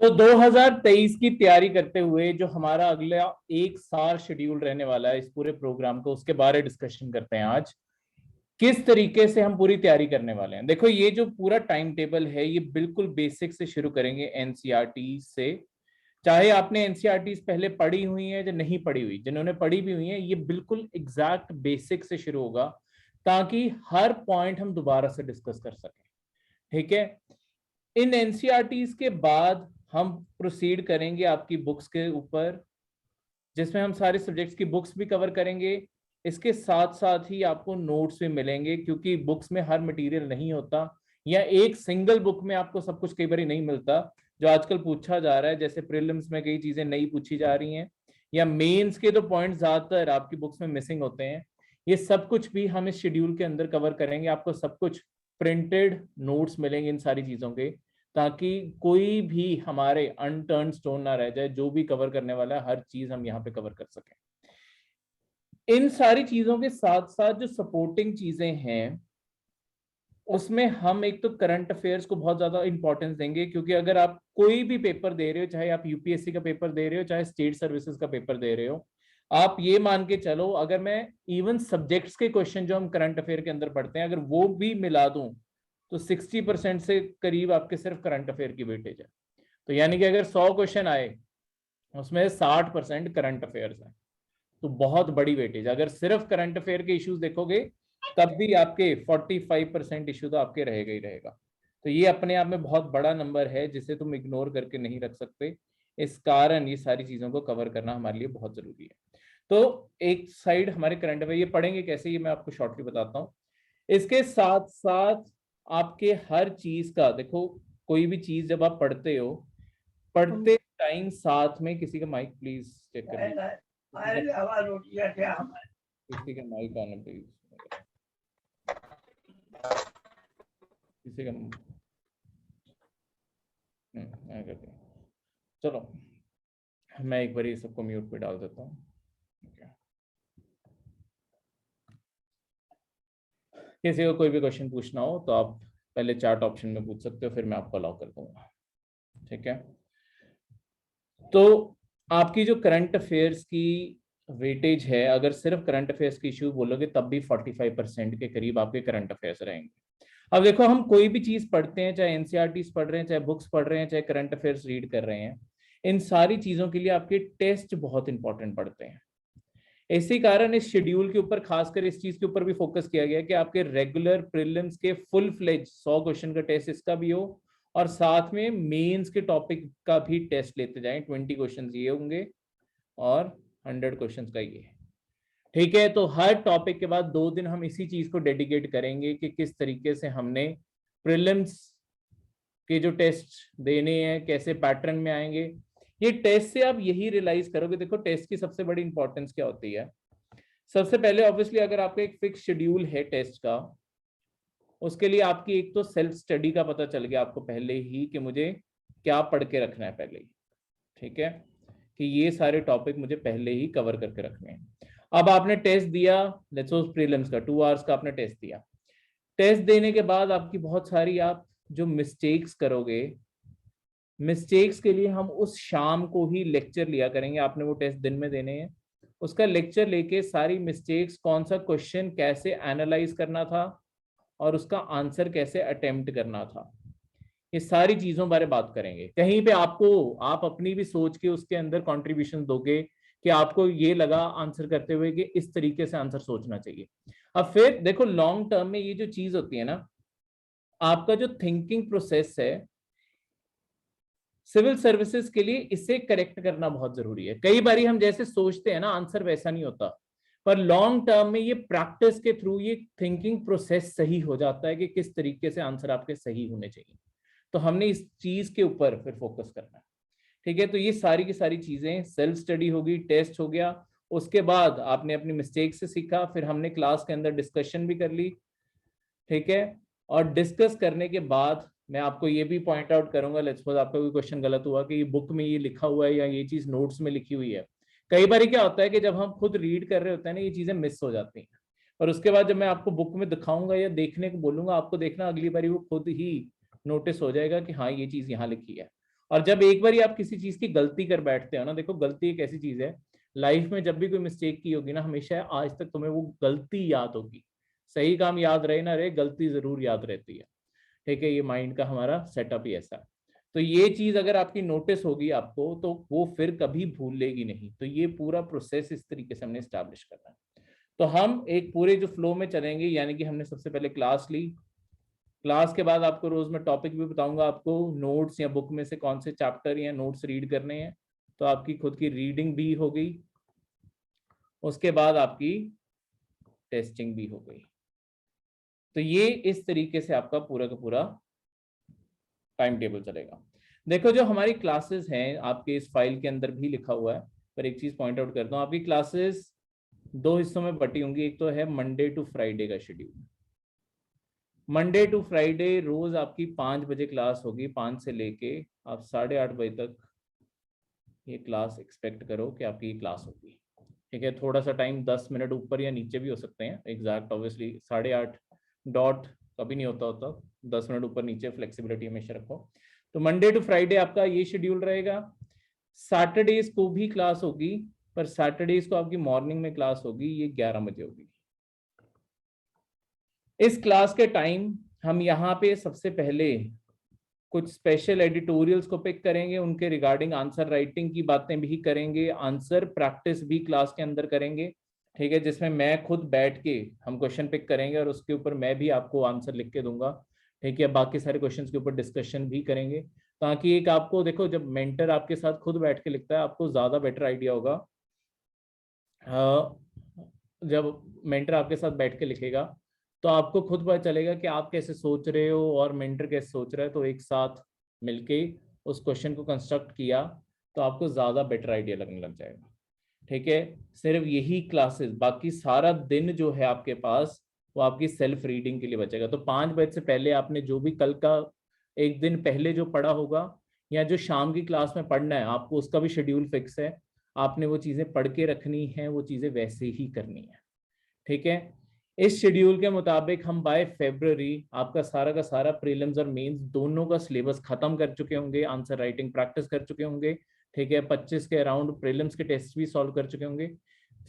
तो 2023 की तैयारी करते हुए जो हमारा अगला एक साल शेड्यूल रहने वाला है इस पूरे प्रोग्राम को, उसके बारे में डिस्कशन करते हैं आज। किस तरीके से हम पूरी तैयारी करने वाले हैं। देखो, ये जो पूरा टाइम टेबल है ये बिल्कुल बेसिक से शुरू करेंगे, एनसीईआरटी से। चाहे आपने एनसीईआरटी पहले पढ़ी हुई है या नहीं पढ़ी हुई, जिन्होंने पढ़ी भी हुई है, ये बिल्कुल एग्जैक्ट बेसिक से शुरू होगा ताकि हर पॉइंट हम दोबारा से डिस्कस कर सकें। ठीक है। इन एनसीईआरटीज के बाद हम प्रोसीड करेंगे आपकी बुक्स के ऊपर, जिसमें हम सारे सब्जेक्ट्स की बुक्स भी कवर करेंगे। इसके साथ साथ ही आपको नोट्स भी मिलेंगे, क्योंकि बुक्स में हर मटेरियल नहीं होता, या एक सिंगल बुक में आपको सब कुछ कई बार नहीं मिलता। जो आजकल पूछा जा रहा है, जैसे प्रीलिम्स में कई चीजें नई पूछी जा रही हैं, या मेंस के तो पॉइंट ज्यादातर आपकी बुक्स में मिसिंग होते हैं, ये सब कुछ भी हम इस शेड्यूल के अंदर कवर करेंगे। आपको सब कुछ प्रिंटेड नोट्स मिलेंगे इन सारी चीजों के, ताकि कोई भी हमारे अनटर्न स्टोन ना रह जाए। जो भी कवर करने वाला है हर चीज हम यहाँ पे कवर कर सकें। इन सारी चीजों के साथ साथ जो सपोर्टिंग चीजें हैं, उसमें हम एक तो करंट अफेयर्स को बहुत ज्यादा इंपॉर्टेंस देंगे, क्योंकि अगर आप कोई भी पेपर दे रहे हो, चाहे आप यूपीएससी का पेपर दे रहे हो, चाहे स्टेट सर्विसेज का पेपर दे रहे हो, आप ये मान के चलो, अगर मैं इवन सब्जेक्ट्स के क्वेश्चन जो हम करंट अफेयर के अंदर पढ़ते हैं, अगर वो भी मिला दूं, तो 60% से करीब आपके सिर्फ करंट अफेयर की वेटेज है। तो यानी कि अगर 100 क्वेश्चन आए, उसमें 60% करंट अफेयर्स है। तो बहुत बड़ी वेटेज। अगर सिर्फ करंट अफेयर के इश्यूज देखोगे, तब भी आपके 45% इशू तो आपके रहेगा ही रहेगा। तो ये अपने आप में बहुत बड़ा नंबर है, जिसे तुम इग्नोर करके नहीं रख सकते। इस कारण ये सारी चीजों को कवर करना हमारे लिए बहुत जरूरी है। तो एक साइड हमारे करंट अफेयर, ये पढ़ेंगे कैसे, ये मैं आपको शॉर्टली बताता हूँ। इसके साथ साथ आपके हर चीज का देखो, कोई भी चीज जब आप पढ़ते हो, पढ़ते टाइम साथ में किसी का माइक प्लीज चेक कर लीजिए। किसी का माइक ऑन है प्लीज, किसी का करते हैं। चलो, मैं एक बार ये सबको म्यूट पे डाल देता हूँ। किसी को कोई भी क्वेश्चन पूछना हो तो आप पहले चार्ट ऑप्शन में पूछ सकते हो, फिर मैं आपको अलाउ कर दूंगा। ठीक है। तो आपकी जो करंट अफेयर्स की वेटेज है, अगर सिर्फ करंट अफेयर्स की इश्यू बोलोगे, तब भी 45% के करीब आपके करंट अफेयर्स रहेंगे। अब देखो, हम कोई भी चीज पढ़ते हैं, चाहे एनसीईआरटीज पढ़ रहे हैं, चाहे बुक्स पढ़ रहे हैं, चाहे करंट अफेयर्स रीड कर रहे हैं, इन सारी चीजों के लिए आपके टेस्ट बहुत इंपॉर्टेंट पड़ते हैं। इसी कारण इस शेड्यूल के ऊपर खासकर इस चीज के ऊपर भी फोकस किया गया कि आपके रेगुलर प्रीलिम्स के फुल फ्लेज 100 क्वेश्चन का टेस्ट इसका भी हो, और साथ में मेंस के टॉपिक का भी टेस्ट लेते जाएं। 20 क्वेश्चन ये होंगे और 100 क्वेश्चन का ये। ठीक है। तो हर टॉपिक के बाद 2 दिन हम इसी चीज को डेडिकेट करेंगे कि किस तरीके से हमने प्रीलिम्स के जो टेस्ट देने हैं, कैसे पैटर्न में आएंगे। ये टेस्ट से आप यही रियलाइज करोगे। देखो, टेस्ट की सबसे बड़ी इंपॉर्टेंस क्या होती है। सबसे पहले ऑब्वियसली अगर आपका एक फिक्स शेड्यूल है टेस्ट का, उसके लिए आपकी एक तो सेल्फ स्टडी का पता चल गया आपको पहले ही कि मुझे क्या पढ़ के रखना है पहले ही। ठीक है, कि ये सारे टॉपिक मुझे पहले ही कवर करके रखने हैं। अब आपने टेस्ट दिया, लेट्स सपोज प्रीलिम्स का 2 आवर्स का आपने टेस्ट दिया। टेस्ट देने के बाद आपकी बहुत सारी आप जो मिस्टेक्स करोगे, मिस्टेक्स के लिए हम उस शाम को ही लेक्चर लिया करेंगे। आपने वो टेस्ट दिन में देने हैं, उसका लेक्चर लेके सारी मिस्टेक्स, कौन सा क्वेश्चन कैसे एनालाइज करना था और उसका आंसर कैसे अटेम्प्ट करना था, ये सारी चीजों बारे बात करेंगे। कहीं पे आपको आप अपनी भी सोच के उसके अंदर कंट्रीब्यूशन दोगे कि आपको ये लगा आंसर करते हुए कि इस तरीके से आंसर सोचना चाहिए। अब फिर देखो, लॉन्ग टर्म में ये जो चीज होती है ना, आपका जो थिंकिंग प्रोसेस है सिविल सर्विसेज के लिए, इसे करेक्ट करना बहुत जरूरी है। कई बार हम जैसे सोचते हैं ना, आंसर वैसा नहीं होता, पर लॉन्ग टर्म में ये प्रैक्टिस के थ्रू ये थिंकिंग प्रोसेस सही हो जाता है कि किस तरीके से आंसर आपके सही होने चाहिए। तो हमने इस चीज के ऊपर फिर फोकस करना है। ठीक है। तो ये सारी की सारी चीजें, सेल्फ स्टडी होगी, टेस्ट हो गया, उसके बाद आपने अपनी मिस्टेक से सीखा, फिर हमने क्लास के अंदर डिस्कशन भी कर ली। ठीक है। और डिस्कस करने के बाद मैं आपको ये भी पॉइंट आउट करूंगा, लेट्स सपोज आपका कोई क्वेश्चन गलत हुआ कि ये बुक में ये लिखा हुआ है या ये चीज नोट्स में लिखी हुई है। कई बार क्या होता है कि जब हम खुद रीड कर रहे होते हैं ना, ये चीजें मिस हो जाती हैं, और उसके बाद जब मैं आपको बुक में दिखाऊंगा या देखने को बोलूंगा, आपको देखना अगली बारी वो खुद ही नोटिस हो जाएगा कि हाँ, ये चीज यहाँ लिखी है। और जब एक बार आप किसी चीज की गलती कर बैठते हो ना, देखो गलती एक ऐसी चीज है, लाइफ में जब भी कोई मिस्टेक की होगी ना, हमेशा आज तक तुम्हें वो गलती याद होगी। सही काम याद रहे ना रहे, गलती जरूर याद रहती है। ठीक है, ये माइंड का हमारा सेटअप ही ऐसा है। तो ये चीज अगर आपकी नोटिस होगी आपको, तो वो फिर कभी भूलेगी नहीं। तो ये पूरा प्रोसेस इस तरीके से हमने स्टैब्लिश करना है। तो हम एक पूरे जो फ्लो में चलेंगे, यानी कि हमने सबसे पहले क्लास ली, क्लास के बाद आपको रोज मैं टॉपिक भी बताऊंगा, आपको नोट्स या बुक में से कौन से चैप्टर या नोट्स रीड करने हैं, तो आपकी खुद की रीडिंग भी हो गई, उसके बाद आपकी टेस्टिंग भी हो गई। तो ये इस तरीके से आपका पूरा का पूरा टाइम टेबल चलेगा। देखो जो हमारी क्लासेस हैं, आपके इस फाइल के अंदर भी लिखा हुआ है, पर एक चीज पॉइंट आउट करता हूँ, आपकी क्लासेस दो हिस्सों में बटी होंगी। एक तो है मंडे टू फ्राइडे का शेड्यूल। मंडे टू फ्राइडे रोज आपकी 5 बजे क्लास होगी, 5 से लेके आप 8:30 बजे तक ये क्लास एक्सपेक्ट करो कि आपकी ये क्लास होगी। ठीक है, थोड़ा सा टाइम 10 मिनट ऊपर या नीचे भी हो सकते हैं, एग्जैक्ट ऑब्वियसली 8:30 डॉट कभी नहीं होता 10 मिनट ऊपर नीचे फ्लेक्सिबिलिटी हमेशा रखो। तो मंडे टू फ्राइडे आपका ये शेड्यूल रहेगा। सैटरडेज को भी क्लास होगी, पर सैटरडेज को आपकी मॉर्निंग में क्लास होगी, ये 11 बजे होगी। इस क्लास के टाइम हम यहाँ पे सबसे पहले कुछ स्पेशल एडिटोरियल्स को पिक करेंगे, उनके रिगार्डिंग आंसर राइटिंग की बातें भी करेंगे, आंसर प्रैक्टिस भी क्लास के अंदर करेंगे। ठीक है, जिसमें मैं खुद बैठ के हम क्वेश्चन पिक करेंगे और उसके ऊपर मैं भी आपको आंसर लिख के दूंगा। ठीक है, बाकी सारे क्वेश्चंस के ऊपर डिस्कशन भी करेंगे, ताकि एक आपको देखो, जब मेंटर आपके साथ खुद बैठ के लिखता है, आपको ज्यादा बेटर आइडिया होगा। जब मेंटर आपके साथ बैठ के लिखेगा तो आपको खुद पता चलेगा कि आप कैसे सोच रहे हो और मेंटर कैसे सोच रहा है, तो एक साथ मिलके उस क्वेश्चन को कंस्ट्रक्ट किया तो आपको ज्यादा बेटर आइडिया लगने लग जाएगा। ठीक है, सिर्फ यही क्लासेस, बाकी सारा दिन जो है आपके पास वो आपकी सेल्फ रीडिंग के लिए बचेगा। तो 5 बजे से पहले आपने जो भी कल का एक दिन पहले जो पढ़ा होगा, या जो शाम की क्लास में पढ़ना है आपको, उसका भी शेड्यूल फिक्स है। आपने वो चीजें पढ़ के रखनी है, वो चीजें वैसे ही करनी है। ठीक है, इस शेड्यूल के मुताबिक हम बाय फरवरी आपका सारा का सारा प्रीलिम्स और मेंस दोनों का सिलेबस खत्म कर चुके होंगे, आंसर राइटिंग प्रैक्टिस कर चुके होंगे। ठीक है, 25 के अराउंड प्रीलिम्स के टेस्ट भी सॉल्व कर चुके होंगे।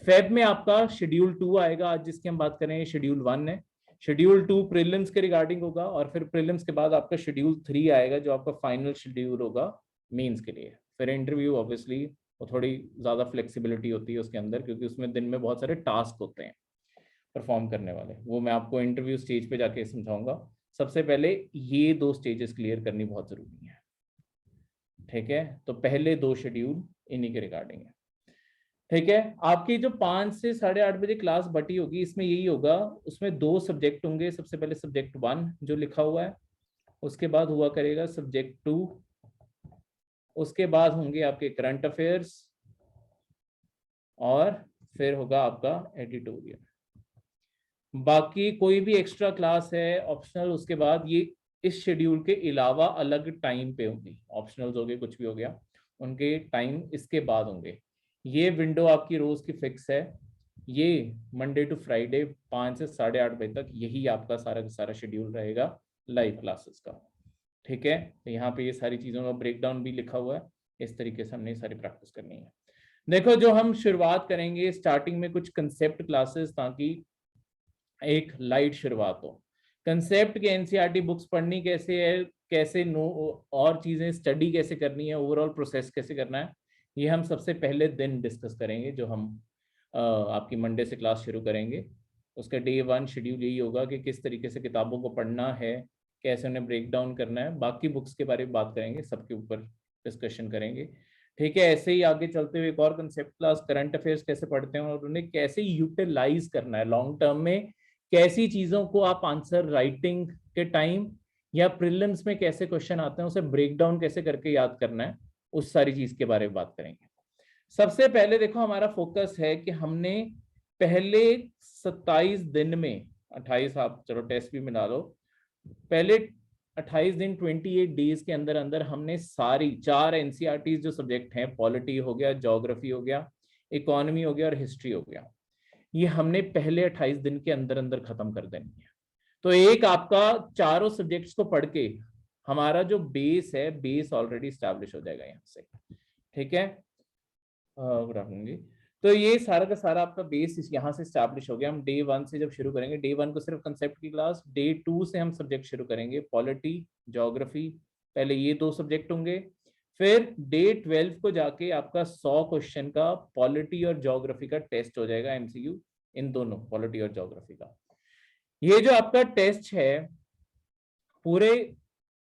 फेब में आपका शेड्यूल 2 आएगा, आज जिसकी हम बात करें शेड्यूल 1 है। शेड्यूल 2 प्रीलिम्स के रिगार्डिंग होगा, और फिर प्रीलिम्स के बाद आपका शेड्यूल 3 आएगा, जो आपका फाइनल शेड्यूल होगा मेंस के लिए। फिर इंटरव्यू ऑब्वियसली वो थोड़ी ज्यादा फ्लेक्सिबिलिटी होती है उसके अंदर, क्योंकि उसमें दिन में बहुत सारे टास्क होते हैं परफॉर्म करने वाले, वो मैं आपको इंटरव्यू स्टेज पे जाके समझाऊंगा। सबसे पहले ये 2 स्टेजेस क्लियर करनी बहुत जरूरी है। ठीक है, तो पहले 2 शेड्यूल इन्हीं के रिगार्डिंग है। ठीक है, आपकी जो 5 से 8:30 बजे क्लास बटी होगी, इसमें यही होगा, उसमें 2 सब्जेक्ट होंगे। सबसे पहले सब्जेक्ट 1 जो लिखा हुआ है, उसके बाद हुआ करेगा सब्जेक्ट 2, उसके बाद होंगे आपके करंट अफेयर्स, और फिर होगा आपका एडिटोरियल। बाकी कोई भी एक्स्ट्रा क्लास है ऑप्शनल, उसके बाद ये इस शेड्यूल के अलावा अलग टाइम पे होंगी। ऑप्शनल्स हो गए, कुछ भी हो गया, उनके टाइम इसके बाद होंगे। ये विंडो आपकी रोज की फिक्स है, ये मंडे टू फ्राइडे 5 से 8:30 बजे तक यही आपका सारा का सारा शेड्यूल रहेगा लाइव क्लासेस का। ठीक है, तो यहाँ पे ये सारी चीजों का ब्रेकडाउन भी लिखा हुआ है, इस तरीके से हमने सारी प्रैक्टिस करनी है। देखो, जो हम शुरुआत करेंगे स्टार्टिंग में कुछ कंसेप्ट क्लासेस, ताकि एक लाइट शुरुआत हो। कंसेप्ट के एनसीईआरटी बुक्स पढ़नी कैसे है, कैसे नो और चीजें स्टडी कैसे करनी है, ओवरऑल प्रोसेस कैसे करना है, ये हम सबसे पहले दिन डिस्कस करेंगे, जो हम आपकी मंडे से क्लास शुरू करेंगे। उसका डे 1 शेड्यूल यही होगा कि किस तरीके से किताबों को पढ़ना है, कैसे उन्हें ब्रेक डाउन करना है, बाकी बुक्स के बारे में बात करेंगे, सबके ऊपर डिस्कशन करेंगे। ठीक है, ऐसे ही आगे चलते हुए एक और कंसेप्ट क्लास, करंट अफेयर्स कैसे पढ़ते हैं और उन्हें कैसे यूटिलाइज करना है लॉन्ग टर्म में, कैसी चीजों को आप आंसर राइटिंग के टाइम या प्रीलिम्स में कैसे क्वेश्चन आते हैं उसे ब्रेक डाउन कैसे करके याद करना है, उस सारी चीज के बारे में बात करेंगे। सबसे पहले देखो, हमारा फोकस है कि हमने पहले 27 दिन में, 28 आप चलो टेस्ट भी मिला लो, पहले 28 दिन 28 डेज के अंदर अंदर हमने सारी 4 एनसीईआरटी जो सब्जेक्ट हैं, पॉलिटी हो गया, ज्योग्राफी हो गया, इकोनॉमी हो गया और हिस्ट्री हो गया, ये हमने पहले 28 दिन के अंदर अंदर खत्म कर देनी है। तो एक आपका चारों सब्जेक्ट्स को पढ़ के हमारा जो बेस है, बेस ऑलरेडी स्टैब्लिश हो जाएगा यहाँ से। ठीक है, गुड आफ्टरनून जी। तो ये सारा का सारा आपका बेस यहाँ से स्टैब्लिश हो गया। हम डे 1 से जब शुरू करेंगे, डे 1 को सिर्फ कंसेप्ट की क्लास, डे 2 से हम सब्जेक्ट शुरू करेंगे, पॉलिटी, ज्योग्राफी, पहले ये 2 सब्जेक्ट होंगे। फिर डे 12 को जाके आपका 100 क्वेश्चन का पॉलिटी और ज्योग्राफी का टेस्ट हो जाएगा, एमसीक्यू, इन दोनों पॉलिटी और ज्योग्राफी का। ये जो आपका टेस्ट है पूरे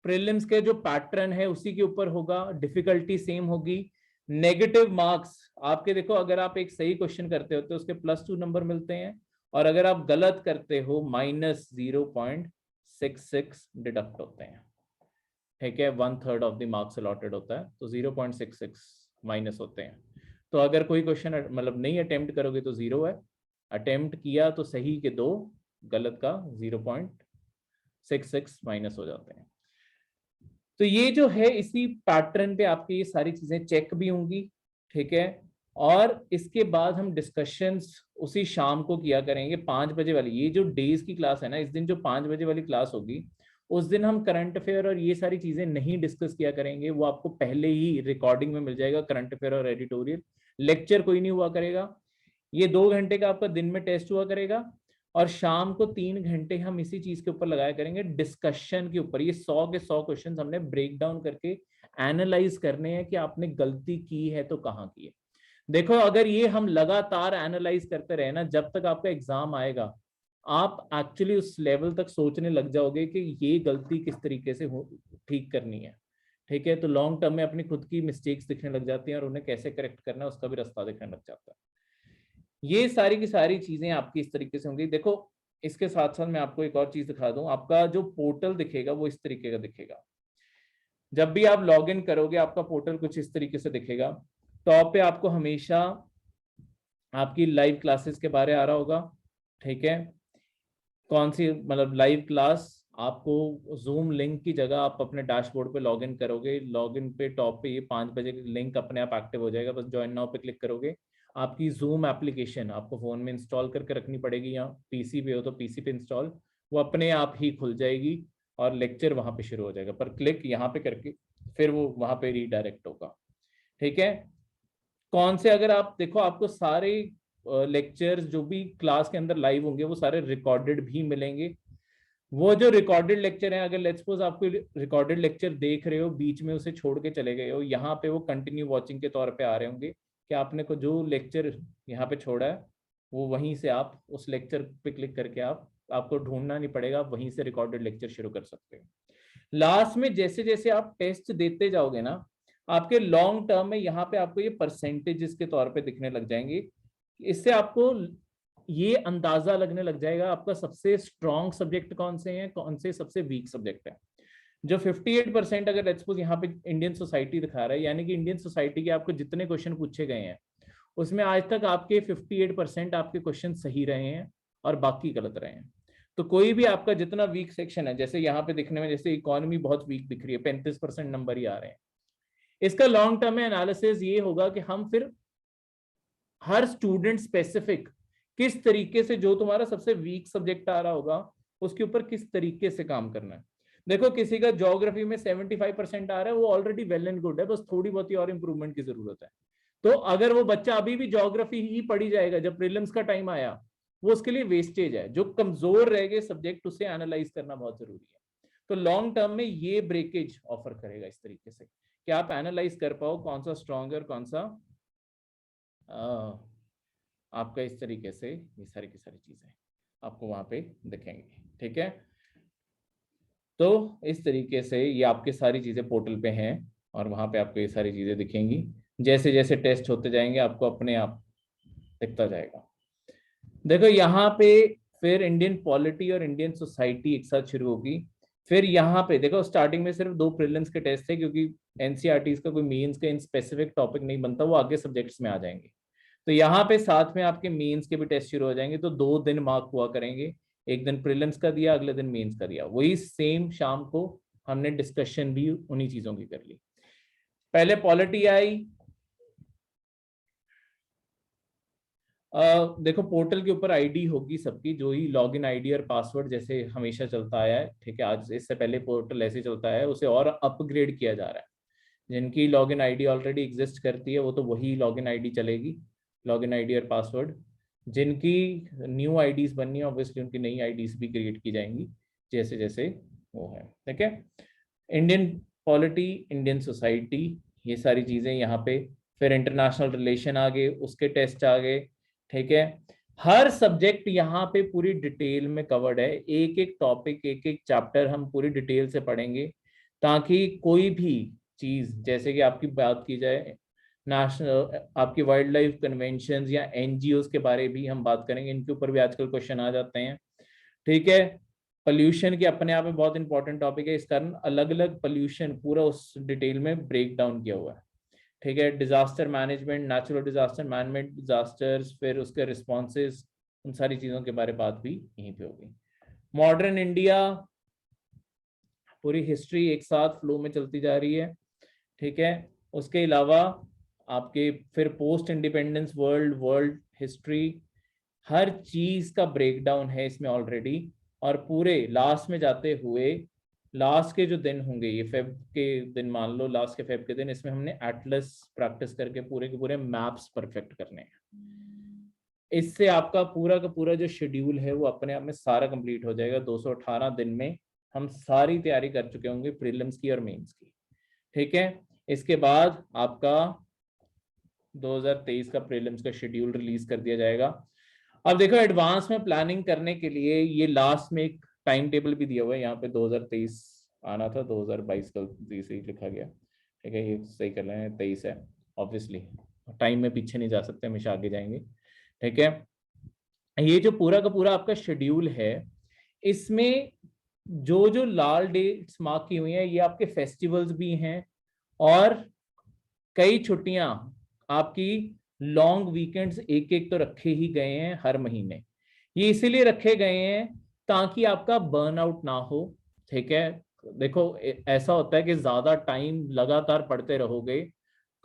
प्रीलिम्स के जो पैटर्न है उसी के ऊपर होगा, डिफिकल्टी सेम होगी। नेगेटिव मार्क्स आपके, देखो अगर आप एक सही क्वेश्चन करते हो तो उसके +2 नंबर मिलते हैं, और अगर आप गलत करते हो -0.66 डिडक्ट होते हैं। ठीक है, 1/3 ऑफ द मार्क्स अलॉटेड होता है, तो 0.66 माइनस होते हैं। तो अगर कोई क्वेश्चन मतलब नहीं अटेम्प्ट करोगे तो 0 है, अटेम्प्ट किया तो सही के 2, गलत का 0.66 माइनस हो जाते हैं। तो ये जो है इसी पैटर्न पे आपकी ये सारी चीजें चेक भी होंगी। ठीक है, और इसके बाद हम डिस्कशंस उसी शाम को किया करेंगे 5 बजे वाली। ये जो डेज की क्लास है ना, इस दिन जो 5 बजे वाली क्लास होगी, उस दिन हम करंट अफेयर और ये सारी चीजें नहीं डिस्कस किया करेंगे, वो आपको पहले ही रिकॉर्डिंग में मिल जाएगा, करंट अफेयर और एडिटोरियल। लेक्चर कोई नहीं हुआ करेगा। ये 2 घंटे का आपका दिन में टेस्ट हुआ करेगा, और शाम को 3 घंटे हम इसी चीज के ऊपर लगाया करेंगे, डिस्कशन के ऊपर। ये 100 के 100 क्वेश्चन हमने ब्रेक डाउन करके एनालाइज करने हैं कि आपने गलती की है तो कहाँ की है। देखो अगर ये हम लगातार एनालाइज करते रहे ना, जब तक आपका एग्जाम आएगा, आप एक्चुअली उस लेवल तक सोचने लग जाओगे कि ये गलती किस तरीके से ठीक करनी है। ठीक है, तो लॉन्ग टर्म में अपनी खुद की मिस्टेक्स दिखने लग जाती हैं, और उन्हें कैसे करेक्ट करना है उसका भी रास्ता दिखने लग जाता है। ये सारी की सारी चीजें आपकी इस तरीके से होंगी। देखो इसके साथ साथ मैं आपको एक और चीज दिखा दूं, आपका जो पोर्टल दिखेगा वो इस तरीके का दिखेगा। जब भी आप लॉग इन करोगे आपका पोर्टल कुछ इस तरीके से दिखेगा। टॉप पे आपको हमेशा आपकी लाइव क्लासेस के बारे आ रहा होगा। ठीक है, कौन सी मतलब लाइव क्लास, आपको जूम लिंक की जगह आप अपने डैशबोर्ड पे लॉगिन करोगे, लॉगिन पे टॉप पे ये 5 बजे लिंक अपने आप एक्टिव हो जाएगा, बस ज्वाइन नाउ पे क्लिक करोगे। आपकी जूम एप्लीकेशन आपको फोन में इंस्टॉल करके रखनी पड़ेगी, या पीसी पे हो तो पीसी पे इंस्टॉल, वो अपने आप ही खुल जाएगी और लेक्चर वहां पे शुरू हो जाएगा। पर क्लिक यहाँ पे करके फिर वो वहां पे रीडायरेक्ट होगा। ठीक है, कौन से, अगर आप देखो आपको सारे लेक्चर्स जो भी क्लास के अंदर लाइव होंगे वो सारे रिकॉर्डेड भी मिलेंगे। वो जो रिकॉर्डेड लेक्चर है, अगर लेट्स सपोज आपको रिकॉर्डेड लेक्चर देख रहे हो, बीच में उसे छोड़ के चले गए हो, यहाँ पे वो कंटिन्यू वॉचिंग के तौर पे आ रहे होंगे कि आपने को जो लेक्चर यहाँ पे छोड़ा है वो वहीं से आप उस लेक्चर पे क्लिक करके आपको ढूंढना नहीं पड़ेगा, आप वहीं से रिकॉर्डेड लेक्चर शुरू कर सकते हो। लास्ट में जैसे जैसे आप टेस्ट देते जाओगे ना, आपके लॉन्ग टर्म में यहाँ पे आपको ये परसेंटेजेस के तौर पे दिखने लग जाएंगे। इससे आपको ये अंदाजा लगने लग जाएगा आपका सबसे स्ट्रॉन्ग सब्जेक्ट कौन से हैं, कौन से सबसे वीक सब्जेक्ट है। जो 58% अगर लेट्स सपोज यहाँ पे इंडियन सोसाइटी दिखा रहा है, यानी कि इंडियन सोसाइटी के आपको जितने क्वेश्चन पूछे गए हैं उसमें आज तक आपके 58% आपके क्वेश्चन सही रहे हैं और बाकी गलत रहे हैं। तो कोई भी आपका जितना वीक सेक्शन है, जैसे यहाँ पे दिखने में जैसे इकोनॉमी बहुत वीक दिख रही है, 35% नंबर ही आ रहे हैं, इसका लॉन्ग टर्म में एनालिसिस ये होगा कि हम फिर हर स्टूडेंट स्पेसिफिक किस तरीके से, जो तुम्हारा सबसे वीक सब्जेक्ट आ रहा होगा उसके ऊपर किस तरीके से काम करना है। देखो किसी का ज्योग्राफी में 75% आ रहा है, वो ऑलरेडी वेल एंड गुड है, बस थोड़ी बहुत ही और इंप्रूवमेंट की जरूरत है। तो अगर वो बच्चा अभी भी ज्योग्राफी ही पढ़ी जाएगा जब प्रीलिम्स का टाइम आया, वो उसके लिए वेस्टेज है। जो कमजोर रह गए सब्जेक्ट उसे एनालाइज करना बहुत जरूरी है। तो लॉन्ग टर्म में ये ब्रेकेज ऑफर करेगा इस तरीके से कि आप एनालाइज कर पाओ कौन सा स्ट्रॉन्ग है और कौन सा आपका, इस तरीके से ये सारी की सारी चीजें आपको वहां पे दिखेंगी। ठीक है, तो इस तरीके से ये आपके सारी चीजें पोर्टल पे हैं और वहां पे आपको ये सारी चीजें दिखेंगी। जैसे जैसे टेस्ट होते जाएंगे आपको अपने आप दिखता जाएगा। देखो यहाँ पे फिर इंडियन पॉलिटी और इंडियन सोसाइटी एक साथ शुरू होगी। फिर यहाँ पे देखो स्टार्टिंग में सिर्फ 2 प्रीलिम्स के टेस्ट थे, क्योंकि एनसीईआरटी का कोई मेंस का इन स्पेसिफिक टॉपिक नहीं बनता, वो आगे सब्जेक्ट्स में आ जाएंगे। तो यहाँ पे साथ में आपके मेंस के भी टेस्ट शुरू हो जाएंगे, तो 2 दिन मार्क हुआ करेंगे, एक दिन प्रीलिम्स का दिया, अगले दिन मेंस का दिया। वही सेम शाम को हमने डिस्कशन भी उन्हीं चीजों की कर ली। पहले पॉलिटी आई, देखो पोर्टल के ऊपर आईडी होगी सबकी, जो ही लॉगिन आईडी और पासवर्ड जैसे हमेशा चलता आया है, ठीक है, आज इससे पहले पोर्टल ऐसे चलता है, उसे और अपग्रेड किया जा रहा है। जिनकी लॉगिन आईडी ऑलरेडी एग्जिस्ट करती है वो तो वही लॉगिन आईडी चलेगी, लॉगिन आईडी और पासवर्ड। जिनकी न्यू आईडीज बननी है ऑब्वियसली उनकी नई आईडीज भी क्रिएट की जाएंगी जैसे जैसे वो है, ठीक है। इंडियन पॉलिटी, इंडियन सोसाइटी, ये सारी चीजें यहाँ पे, फिर इंटरनेशनल रिलेशन आ गए, उसके टेस्ट आ गए, ठीक है। हर सब्जेक्ट यहाँ पे पूरी डिटेल में कवर्ड है, एक एक टॉपिक, एक एक चैप्टर हम पूरी डिटेल से पढ़ेंगे, ताकि कोई भी चीज, जैसे कि आपकी बात की जाए नेशनल, आपकी वाइल्ड लाइफ कन्वेंशन या एनजीओ के बारे भी हम बात करेंगे, इनके ऊपर भी आजकल क्वेश्चन आ जाते हैं, ठीक है। पोल्यूशन की अपने आप में बहुत इंपॉर्टेंट टॉपिक है, इस कारण अलग अलग पोल्यूशन पूरा उस डिटेल में ब्रेक डाउन किया हुआ है, ठीक है। Disaster management, natural disaster, manmade disasters, फिर उसके रिस्पॉन्सेज, उन सारी चीजों के बारे में बात भी यहीं पे होगी। मॉडर्न इंडिया, पूरी हिस्ट्री एक साथ फ्लो में चलती जा रही है, ठीक है। उसके अलावा आपके फिर post independence world, world history, हर चीज का ब्रेकडाउन है इसमें ऑलरेडी। और पूरे लास्ट में जाते हुए, लास्ट के जो दिन होंगे, ये फेब के दिन मान लो, लास्ट के फेब के दिन, इसमें हमने एटलस प्रैक्टिस करके पूरे के पूरे मैप्स परफेक्ट करने हैं। इससे आपका पूरा का पूरा जो शेड्यूल है वो अपने आप में सारा कंप्लीट हो जाएगा। 218 दिन में हम सारी तैयारी कर चुके होंगे प्रीलिम्स की और मेंस की, ठीक है। इसके बाद आपका 2023 का प्रीलिम्स का शेड्यूल रिलीज कर दिया जाएगा। अब देखो एडवांस में प्लानिंग करने के लिए ये लास्ट में एक टाइम टेबल भी दिया हुआ है, यहाँ पे 2023 आना था, 2022 का ही लिखा गया, ठीक है, ये सही कर रहे हैं, 23 है, ऑब्वियसली टाइम में पीछे नहीं जा सकते, हमेशा आगे जाएंगे, ठीक है। ये जो पूरा का पूरा आपका शेड्यूल है, इसमें जो जो लाल डेट्स मार्क की हुई हैं, ये आपके फेस्टिवल्स भी हैं, और कई छुट्टियां आपकी लॉन्ग वीकेंड्स एक एक तो रखे ही गए हैं हर महीने। ये इसीलिए रखे गए हैं ताकि आपका बर्नआउट ना हो, ठीक है। देखो ऐसा होता है कि ज्यादा टाइम लगातार पढ़ते रहोगे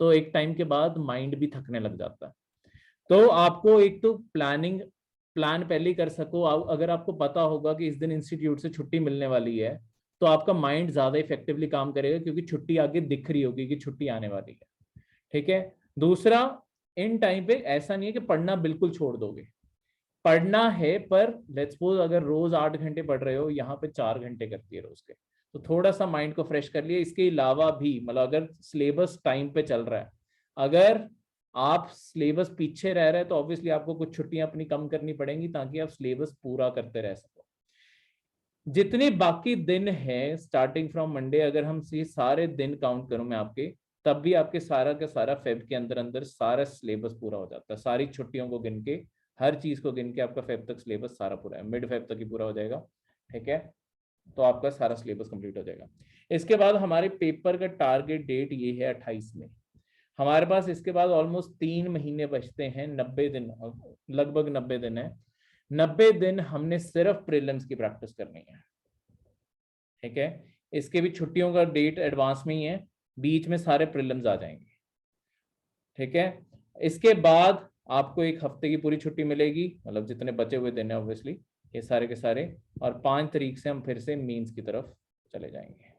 तो एक टाइम के बाद माइंड भी थकने लग जाता है। तो आपको एक तो प्लान पहले ही कर सको। अगर आपको पता होगा कि इस दिन इंस्टीट्यूट से छुट्टी मिलने वाली है, तो आपका माइंड ज्यादा इफेक्टिवली काम करेगा, क्योंकि छुट्टी आगे दिख रही होगी कि छुट्टी आने वाली है, ठीक है। दूसरा, इन टाइम पे ऐसा नहीं है कि पढ़ना बिल्कुल छोड़ दोगे, पढ़ना है, पर लेट्स सपोज अगर रोज 8 घंटे पढ़ रहे हो, यहाँ पे 4 घंटे करती है रोज के, तो थोड़ा सा माइंड को फ्रेश कर लिया। इसके अलावा भी मतलब अगर सिलेबस टाइम पे चल रहा है, अगर आप सिलेबस पीछे रह रहे हैं, तो ऑब्वियसली आपको कुछ छुट्टियां अपनी कम करनी पड़ेंगी ताकि आप सिलेबस पूरा करते रह सको। जितने बाकी दिन है स्टार्टिंग फ्रॉम मंडे, अगर हम ये सारे दिन काउंट करूं मैं आपके, तब भी आपके सारा का सारा फेब के अंदर अंदर सारा सिलेबस पूरा हो जाता है, सारी छुट्टियों को गिन के, हर चीज को गिन के आपका फेब तक सिलेबस सारा पूरा है, मिड फेब तक ही पूरा हो जाएगा, ठीक है। तो आपका सारा सिलेबस कंप्लीट हो जाएगा। इसके बाद हमारे पेपर का टारगेट डेट ये है 28 में। हमारे पास इसके बाद ऑलमोस्ट 3 महीने बचते हैं, 90 दिन, लगभग 90 दिन है। 90 दिन हमने सिर्फ प्रीलिम्स की प्रैक्टिस करनी है, ठीक है। इसके भी छुट्टियों का डेट एडवांस में ही है, बीच में सारे प्रीलिम्स आ जाएंगे, ठीक है। इसके बाद आपको एक हफ्ते की पूरी छुट्टी मिलेगी, मतलब जितने बचे हुए दिन है ऑब्वियसली ये सारे के सारे, और 5 तारीख से हम फिर से मींस की तरफ चले जाएंगे,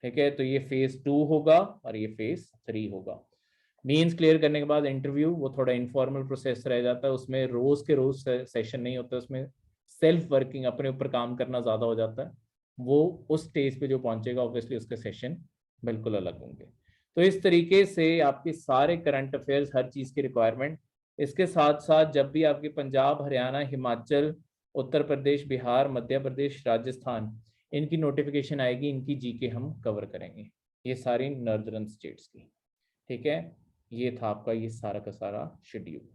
ठीक है। तो ये फेज 2 होगा और ये फेज 3 होगा। मींस क्लियर करने के बाद इंटरव्यू, वो थोड़ा इनफॉर्मल प्रोसेस रह जाता है, उसमें रोज के रोज सेशन नहीं होता, उसमें सेल्फ वर्किंग, अपने ऊपर काम करना ज्यादा हो जाता है। वो उस स्टेज पे जो पहुंचेगा ऑब्वियसली उसके सेशन बिल्कुल अलग होंगे। तो इस तरीके से आपके सारे करंट अफेयर्स, हर चीज की रिक्वायरमेंट, इसके साथ साथ जब भी आपके पंजाब, हरियाणा, हिमाचल, उत्तर प्रदेश, बिहार, मध्य प्रदेश, राजस्थान, इनकी नोटिफिकेशन आएगी, इनकी जीके हम कवर करेंगे, ये सारी नॉर्दर्न स्टेट्स की, ठीक है। ये था आपका ये सारा का सारा शेड्यूल।